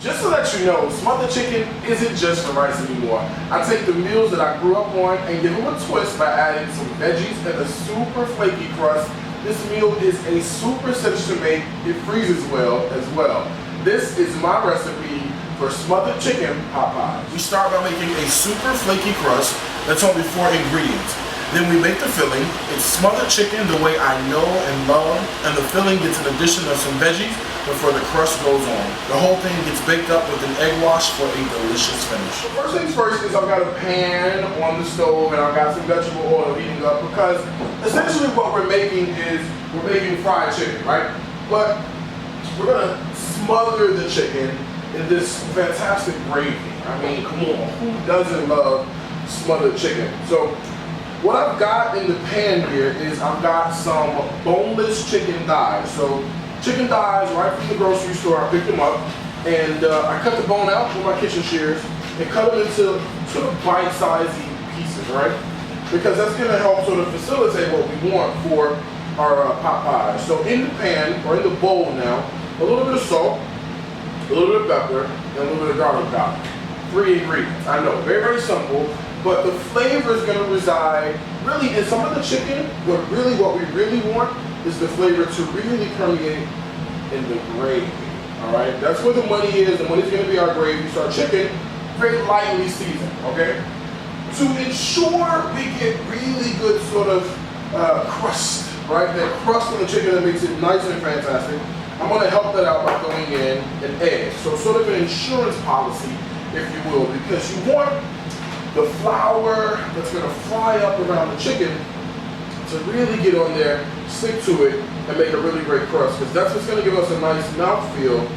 just to let you know, smothered chicken isn't just for rice anymore. I take the meals that I grew up on and give them a twist by adding some veggies and a super flaky crust. This meal is a super cinch to make. It freezes well as well. This is my recipe for smothered chicken pot pies. We start by making a super flaky crust. That's only 4 ingredients. Then we make the filling. It's smothered chicken the way I know and love, and the filling gets an addition of some veggies before the crust goes on. The whole thing gets baked up with an egg wash for a delicious finish. First things first is I've got a pan on the stove and I've got some vegetable oil heating up, because essentially what we're making is we're making fried chicken, right? But we're gonna smother the chicken in this fantastic gravy. I mean, come on, who doesn't love smothered chicken? So what I've got in the pan here is I've got some boneless chicken thighs. So chicken thighs right from the grocery store, I picked them up, and I cut the bone out with my kitchen shears and cut them into sort of bite-sized pieces, right? Because that's gonna help sort of facilitate what we want for our pot pies. So in the pan, or in the bowl now, a little bit of salt, a little bit of pepper, and a little bit of garlic powder. 3 ingredients. I know, very, very simple, but the flavor is going to reside really in some of the chicken, but really what we really want is the flavor to really permeate in the gravy. All right, that's where the money is. The money's going to be our gravy. So our chicken, very lightly seasoned. Okay, to ensure we get really good sort of crust, right? That crust on the chicken that makes it nice and fantastic. I'm going to help that out by throwing in an egg. So sort of an insurance policy, if you will, because you want the flour that's going to fry up around the chicken to really get on there, stick to it, and make a really great crust, because that's what's going to give us a nice mouthfeel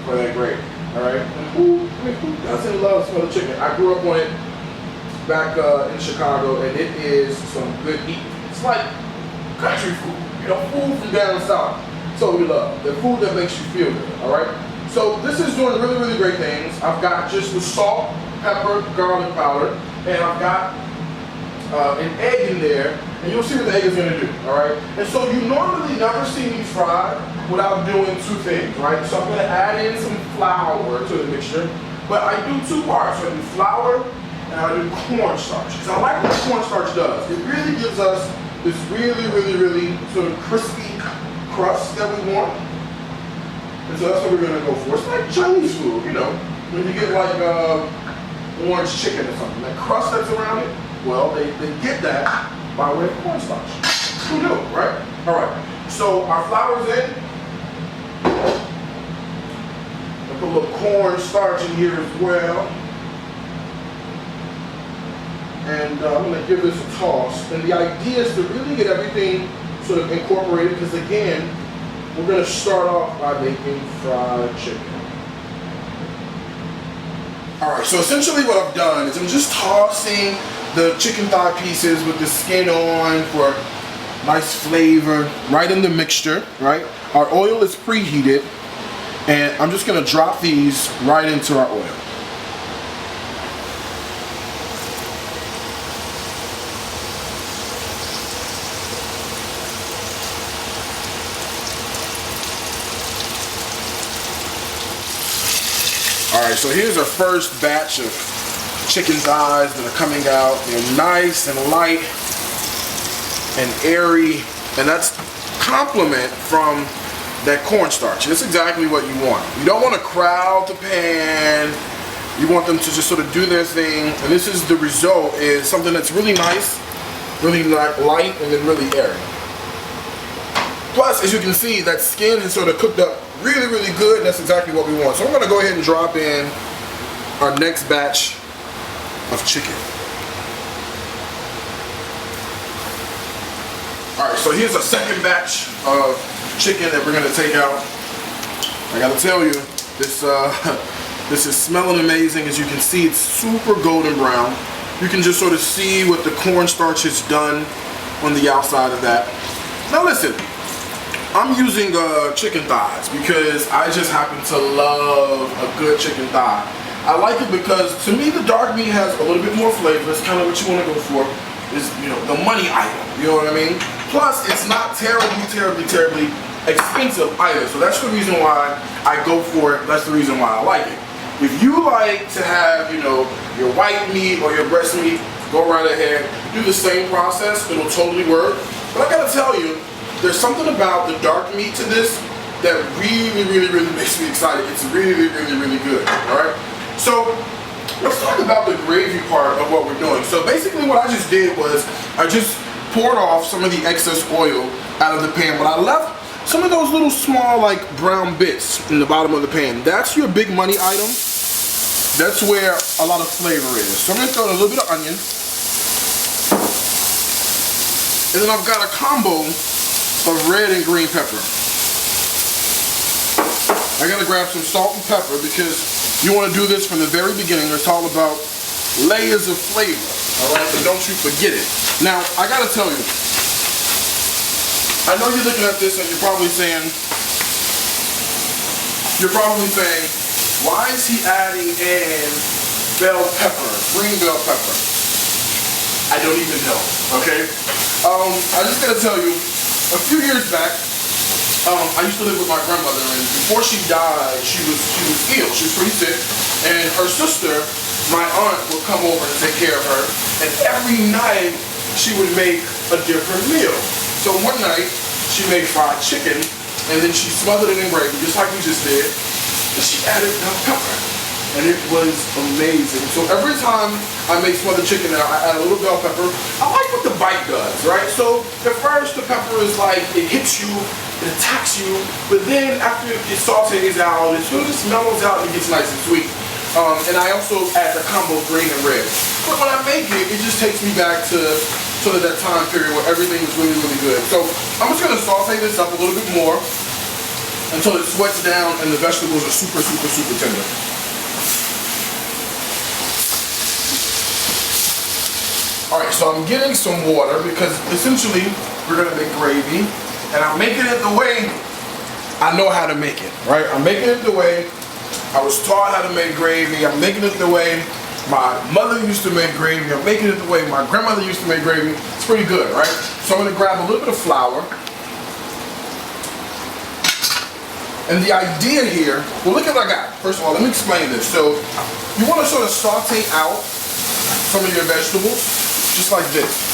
for that gravy. All right? And who doesn't love smothered chicken? I grew up on it back in Chicago, and it is some good eating. It's like country food, you know, food from down south. So we love the food that makes you feel good. All right? So this is doing really, really great things. I've got just the salt, pepper, garlic powder, and I've got an egg in there, and you'll see what the egg is going to do, all right? And so you normally never see me fry without doing 2 things, right? So I'm going to add in some flour to the mixture, but I do 2 parts. So I do flour and I do cornstarch, because I like what cornstarch does. It really gives us this really, really, really sort of crispy crust that we want. And so that's what we're going to go for. It's like Chinese food, you know, when you get like orange chicken or something. That crust that's around it, well, they get that by way of cornstarch. Who knew, right? All right, so our flour's in. I put a little cornstarch in here as well. And I'm going to give this a toss. And the idea is to really get everything sort of incorporated, because again, we're going to start off by making fried chicken. Alright, so essentially what I've done is I'm just tossing the chicken thigh pieces with the skin on for nice flavor right in the mixture, right? Our oil is preheated, and I'm just going to drop these right into our oil. Alright, so here's our first batch of chicken thighs that are coming out. They're nice and light and airy, and that's complement from that cornstarch. That's exactly what you want. You don't want to crowd the pan. You want them to just sort of do their thing, and this is the result, is something that's really nice, really light, and then really airy. Plus, as you can see, that skin is sort of cooked up really, really good, and that's exactly what we want. So I'm going to go ahead and drop in our next batch of chicken. Alright, so here's a second batch of chicken that we're going to take out. I got to tell you, this is smelling amazing. As you can see, it's super golden brown. You can just sort of see what the cornstarch has done on the outside of that. Now listen, I'm using chicken thighs because I just happen to love a good chicken thigh. I like it because, to me, the dark meat has a little bit more flavor. It's kind of what you want to go for. Is, you know, the money item. You know what I mean? Plus, it's not terribly expensive either. So that's the reason why I go for it. That's the reason why I like it. If you like to have, you know, your white meat or your breast meat, go right ahead, do the same process. It'll totally work. But I gotta tell you, there's something about the dark meat to this that really makes me excited. It's really good. All right. So let's talk about the gravy part of what we're doing. So basically what I just did was I just poured off some of the excess oil out of the pan, but I left some of those little small like brown bits in the bottom of the pan. That's your big money item. That's where a lot of flavor is. So I'm gonna throw in a little bit of onion. And then I've got a combo of red and green pepper. I gotta grab some salt and pepper because you want to do this from the very beginning. It's all about layers of flavor, all right? So don't you forget it. Now, I gotta tell you, I know you're looking at this and you're probably saying, why is he adding in bell pepper, green bell pepper? I don't even know, okay? I just gotta tell you, a few years back, I used to live with my grandmother, and before she died, she was ill. She was pretty sick, and her sister, my aunt, would come over and take care of her, and every night she would make a different meal. So one night she made fried chicken, and then she smothered it in gravy, just like we just did, and she added bell pepper, and it was amazing. So every time I make smothered chicken now, I add a little bell pepper. I like what the bite does, right? So at first the pepper is like, it hits you, it attacks you, but then after it sautés out, it sort of just mellows out and it gets nice and sweet. And I also add the combo green and red. But when I make it, it just takes me back to sort of that time period where everything was really good. So I'm just gonna saute this up a little bit more until it sweats down and the vegetables are super tender. Alright, so I'm getting some water because essentially we're gonna make gravy, and I'm making it the way I know how to make it, right? I'm making it the way I was taught how to make gravy. I'm making it the way my mother used to make gravy. I'm making it the way my grandmother used to make gravy. It's pretty good, right? So I'm gonna grab a little bit of flour. And the idea here, well, look at what I got. First of all, let me explain this. So you wanna sort of saute out some of your vegetables, just like this.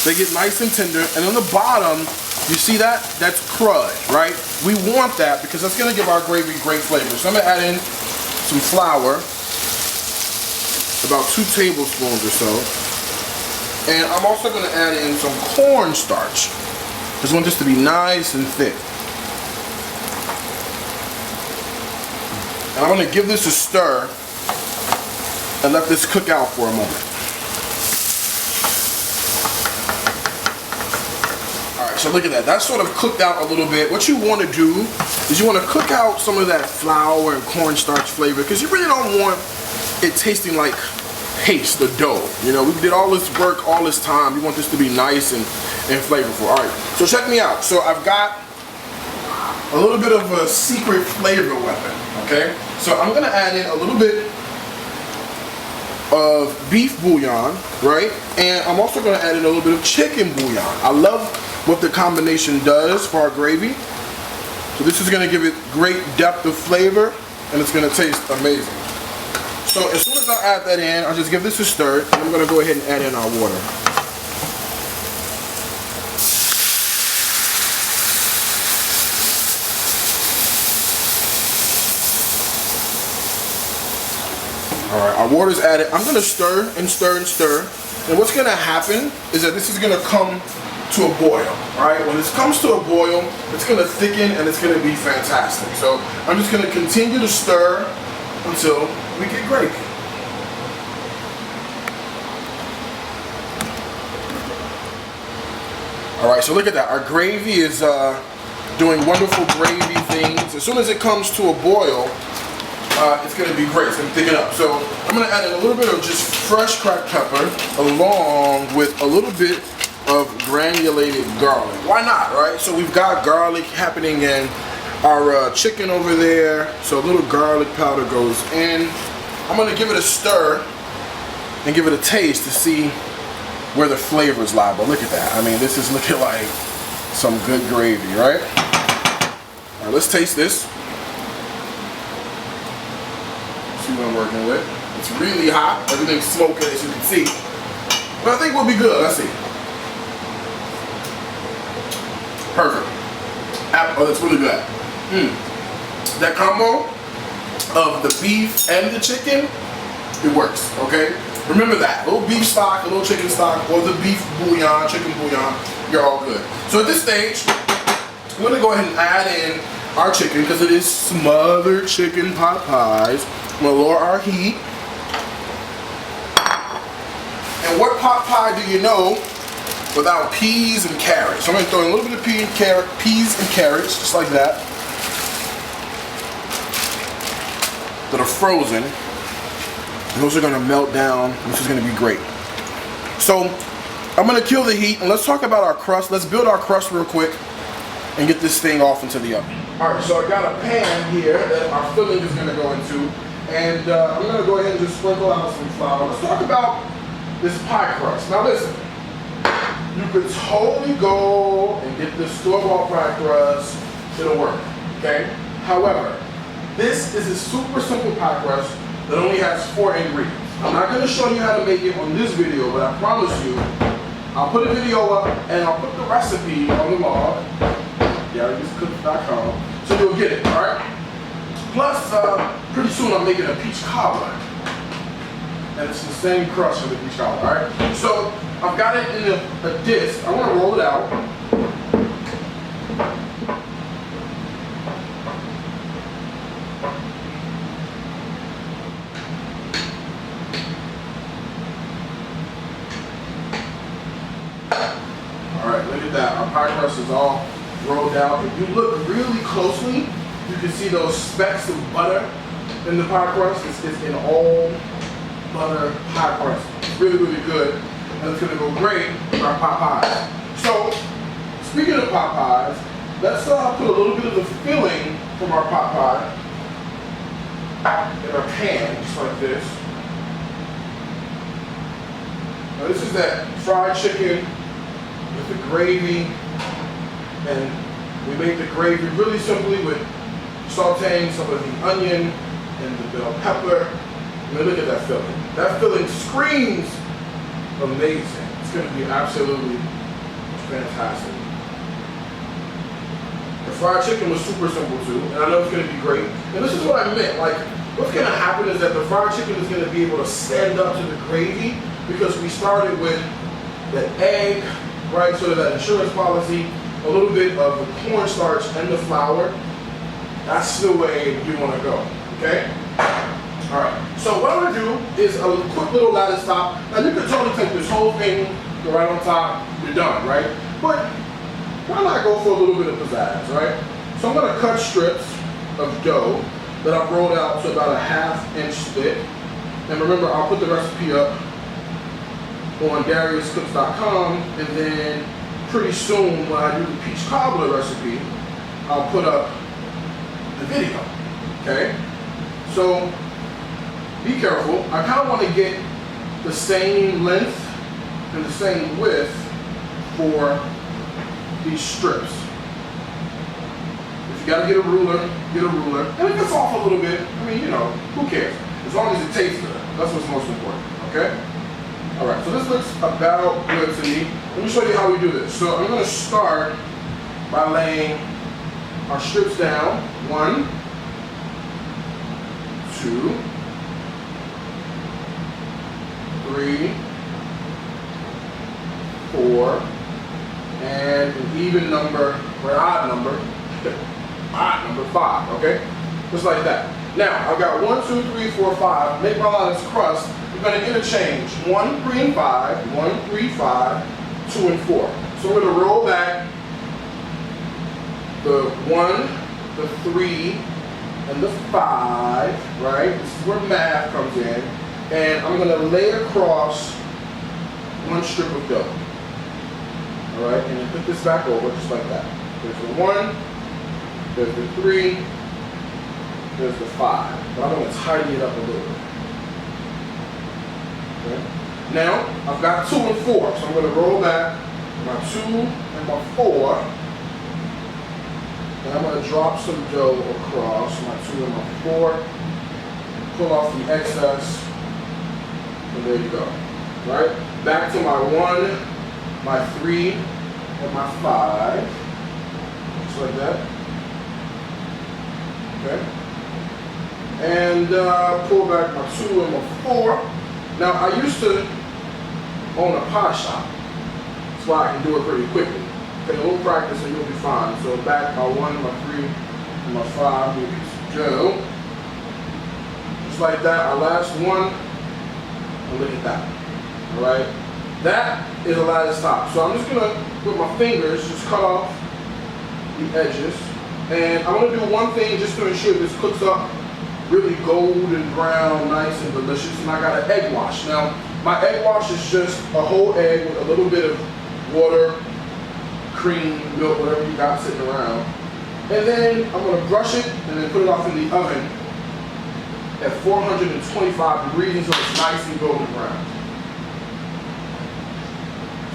They get nice and tender, and on the bottom, you see that? That's crust, right? We want that because that's gonna give our gravy great flavor. So I'm gonna add in some flour, about 2 tablespoons or so. And I'm also gonna add in some cornstarch. Just want this to be nice and thick. And I'm gonna give this a stir and let this cook out for a moment. Alright, so look at that. That's sort of cooked out a little bit. What you want to do is you want to cook out some of that flour and cornstarch flavor because you really don't want it tasting like paste, the dough. You know, we did all this work, all this time. You want this to be nice and flavorful. Alright, so check me out. So I've got a little bit of a secret flavor weapon, okay? So I'm going to add in a little bit of beef bouillon, right? And I'm also going to add in a little bit of chicken bouillon. I love what the combination does for our gravy. So this is going to give it great depth of flavor, and it's going to taste amazing. So as soon as I add that in, I'll just give this a stir, and I'm going to go ahead and add in our water. Alright, our water's added. I'm going to stir and stir and stir. And what's going to happen is that this is going to come to a boil. Alright, when this comes to a boil, it's going to thicken and it's going to be fantastic. So I'm just going to continue to stir until we get gravy. Alright, so look at that. Our gravy is doing wonderful gravy things. As soon as it comes to a boil, it's going to be great. It's going to thicken up. So I'm going to add in a little bit of just fresh cracked pepper along with a little bit of granulated garlic. Why not, right? So we've got garlic happening in our chicken over there. So a little garlic powder goes in. I'm going to give it a stir and give it a taste to see where the flavors lie. But look at that. I mean, this is looking like some good gravy, right? All right, let's taste this. See what I'm working with. It's really hot. Everything's smoking, as you can see. But I think we'll be good. Let's see. Perfect. Oh, that's really good. That combo of the beef and the chicken, it works, okay? Remember that. A little beef stock, a little chicken stock, or the beef bouillon, chicken bouillon, you're all good. So at this stage, we're gonna go ahead and add in our chicken, because it is smothered chicken pot pies. I'm gonna lower our heat. And what pot pie do you know without peas and carrots? So I'm gonna throw in a little bit of peas and carrots, just like that, that are frozen. And those are gonna melt down. This is gonna be great. So I'm gonna kill the heat, and let's talk about our crust. Let's build our crust real quick and get this thing off into the oven. All right, so I got a pan here that our filling is gonna go into, and I'm gonna go ahead and just sprinkle out some flour. Let's talk about this pie crust. Now listen, you could totally go and get this store-bought pie crust. It'll work, okay? However, this is a super simple pie crust that only has 4 ingredients. I'm not going to show you how to make it on this video, but I promise you, I'll put a video up and I'll put the recipe on the blog, Gary'sCooks.com, so you'll get it, all right? Plus, pretty soon I'm making a peach cobbler. And it's the same crust for the peach cobbler, all right? So I've got it in a disc. I want to roll it out. All right, look at that. Our pie crust is all rolled out. If you look really closely, you can see those specks of butter in the pie crust. It's in all butter pie crust. It's really, really good. And it's going to go great with our pot pies. So, speaking of pot pies, let's put a little bit of the filling from our pot pie in our pan, just like this. Now this is that fried chicken with the gravy, and we make the gravy really simply with sauteing some of the onion and the bell pepper. I mean, look at that filling. That filling screams amazing. It's going to be absolutely fantastic. The fried chicken was super simple too, and I know it's going to be great. And this is what I meant. Like, what's going to happen is that the fried chicken is going to be able to stand up to the gravy because we started with that egg, right? Sort of that insurance policy, a little bit of the cornstarch and the flour. That's the way you want to go, okay? All right, so what I'm gonna do is a quick little lattice top. Now you could totally take this whole thing, go right on top, you're done, right? But why not go for a little bit of pizzazz, right? So I'm gonna cut strips of dough that I've rolled out to about a 1/2 inch thick. And remember, I'll put the recipe up on Gary'sCooks.com, and then pretty soon when I do the peach cobbler recipe, I'll put up the video, okay? So, be careful. I kind of want to get the same length and the same width for these strips. If you got to get a ruler, get a ruler. And if it's off a little bit, I mean, you know, who cares? As long as it tastes good. That's what's most important, okay? All right, so this looks about good to me. Let me show you how we do this. So I'm going to start by laying our strips down. 1, 2, 3, 4, and an even number, or an odd number, 5, okay? Just like that. Now, I've got 1, 2, 3, 4, 5. Make my lattice crust. We're going to interchange 1, 3, and 5, 1, 3, 5, 2, and 4. So we're going to roll back the 1, the 3, and the 5, right? This is where math comes in. And I'm going to lay across 1 strip of dough. All right, and then put this back over just like that. There's the 1, there's the 3, there's the 5. But I'm going to tidy it up a little bit. Okay. Now, I've got 2 and 4, so I'm going to roll back my 2 and my 4 And I'm going to drop some dough across my 2 and my 4. Pull off the excess. And there you go. Right? Back to my 1, my 3, and my 5. Just like that. Okay. And pull back my 2 and my 4. Now, I used to own a pie shop. That's why I can do it pretty quickly. Okay, a little practice and you'll be fine. So back my 1, my 3, and my 5. Maybe some dough. Just like that. Our last one. And look at that. Alright? That is a lattice top. So I'm just going to, with my fingers, just cut off the edges. And I'm going to do one thing just to ensure this cooks up really golden brown, nice and delicious. And I got an egg wash. Now, my egg wash is just a whole egg with a little bit of water, cream, milk, whatever you got sitting around. And then I'm going to brush it and then put it off in the oven at 425 degrees until it's nice and golden brown.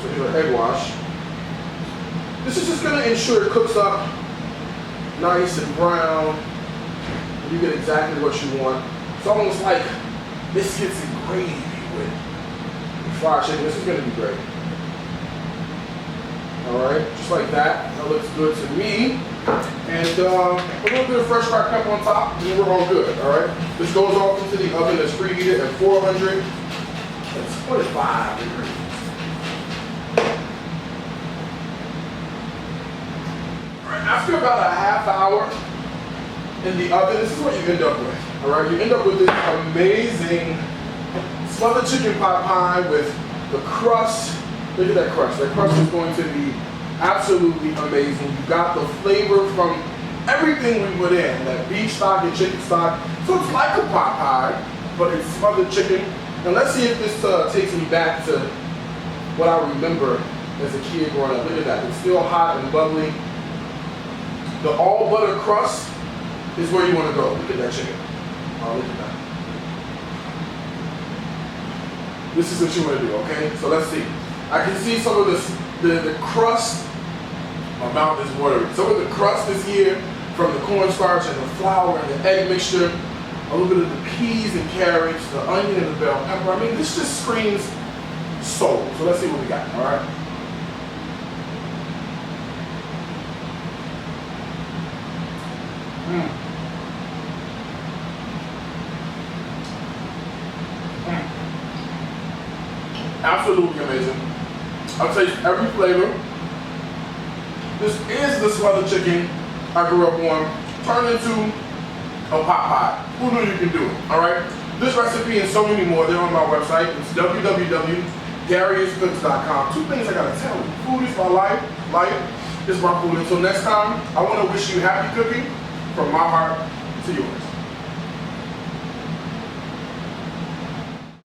So here's our egg wash. This is just going to ensure it cooks up nice and brown. And you get exactly what you want. It's almost like biscuits and gravy with fried chicken. This is going to be great. Alright, just like that. That looks good to me. And a little bit of fresh cracked pepper on top, and we're all good. Alright? This goes off into the oven that's preheated at 425 degrees. Alright, after about a half hour in the oven, this is what you end up with. Alright, you end up with this amazing smothered chicken pot pie with the crust. Look at that crust. That crust is going to be absolutely amazing. You got the flavor from everything we put in, that beef stock and chicken stock. So it's like a pot pie, but it's smothered chicken. And let's see if this takes me back to what I remember as a kid growing up. Look at that. It's still hot and bubbly. The all butter crust is where you want to go. Look at that chicken. Oh, look at that. This is what you want to do, okay? So let's see. I can see some of this, the crust. My mouth is watering. Some of the crust is here from the cornstarch and the flour and the egg mixture. A little bit of the peas and carrots, the onion and the bell pepper. I mean, this just screams soul. So let's see what we got, all right? Absolutely amazing. I'll taste every flavor. This is the smothered chicken I grew up on, turned into a pot pie. Who knew you can do it, all right? This recipe and so many more, they're on my website. It's www.gary'scooks.com. 2 things I gotta tell you. Food is my life. Life is my food. Until next time, I wanna wish you happy cooking from my heart to yours.